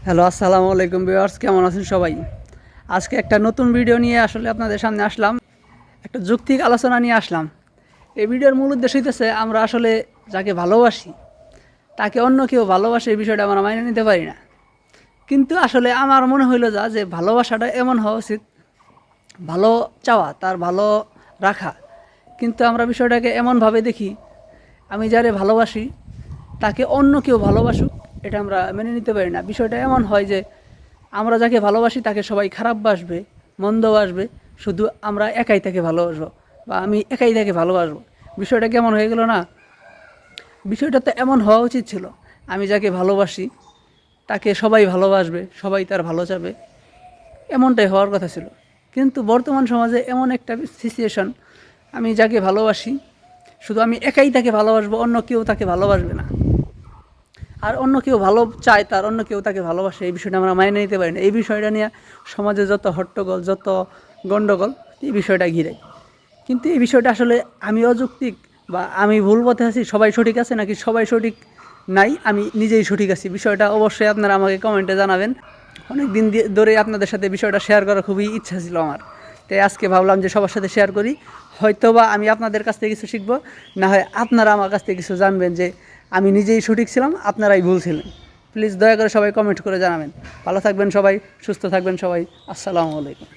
Hello, আসসালামু আলাইকুম viewers, কেমন আছেন সবাই? আজকে একটা নতুন ভিডিও নিয়ে আসলে আপনাদের সামনে আসলাম। একটা যৌক্তিক আলোচনা নিয়ে আসলাম। এই ভিডিওর মূল উদ্দেশ্য হইতেছে আমরা আসলে যাকে ভালোবাসি তাকে অন্য কেউ ভালোবাসে, এই বিষয়টা আমরা মাইনে নিতে পারি না। কিন্তু আসলে আমার মনে হইলো যে ভালোবাসাটা এমন হওয়া উচিত, ভালো চাওয়া, তার ভালো রাখা। কিন্তু আমরা বিষয়টাকে এমনভাবে দেখি, আমি যারে ভালোবাসি তাকে অন্য কেউ ভালোবাসুক, এটা আমরা মেনে নিতে পারি না। বিষয়টা এমন হয় যে আমরা যাকে ভালোবাসি তাকে সবাই খারাপ বাসবে, মন্দ বাসবে, শুধু আমরা একাই তাকে ভালোবাসবো বা আমি একাই তাকে ভালোবাসবো। বিষয়টা কেমন হয়ে গেল না? বিষয়টা তো এমন হওয়া উচিত ছিল, আমি যাকে ভালোবাসি তাকে সবাই ভালোবাসবে, সবাই তার ভালো চাবে, এমনটাই হওয়ার কথা ছিল। কিন্তু বর্তমান সমাজে এমন একটা সিচুয়েশন, আমি যাকে ভালোবাসি শুধু আমি একাই তাকে ভালোবাসবো, অন্য কেউ তাকে ভালোবাসবে না। আর অন্য কেউ ভালো চায়, তার অন্য কেউ তাকে ভালোবাসে, এই বিষয়টা আমরা মাইনে নিতে পারি না। এই বিষয়টা নিয়ে সমাজে যত হট্টগোল, যত গণ্ডগোল, এই বিষয়টা ঘিরে। কিন্তু এই বিষয়টা আসলে আমি অযৌক্তিক বা আমি ভুল পথে আছি, সবাই সঠিক আছে নাকি সবাই সঠিক নাই, আমি নিজেই সঠিক আছি, বিষয়টা অবশ্যই আপনারা আমাকে কমেন্টে জানাবেন। অনেক দিন ধরে আপনাদের সাথে বিষয়টা শেয়ার করার খুবই ইচ্ছা ছিল আমার, তাই আজকে ভাবলাম যে সবার সাথে শেয়ার করি। হয়তোবা আমি আপনাদের কাছ থেকে কিছু শিখবো, না হয় আপনারা আমার কাছ থেকে কিছু জানবেন যে আমি নিজেই সঠিক ছিলাম, আপনারাই ভুল ছিলেন। প্লিজ দয়া করে সবাই কমেন্ট করে জানাবেন। ভালো থাকবেন সবাই, সুস্থ থাকবেন সবাই। আসসালামু আলাইকুম।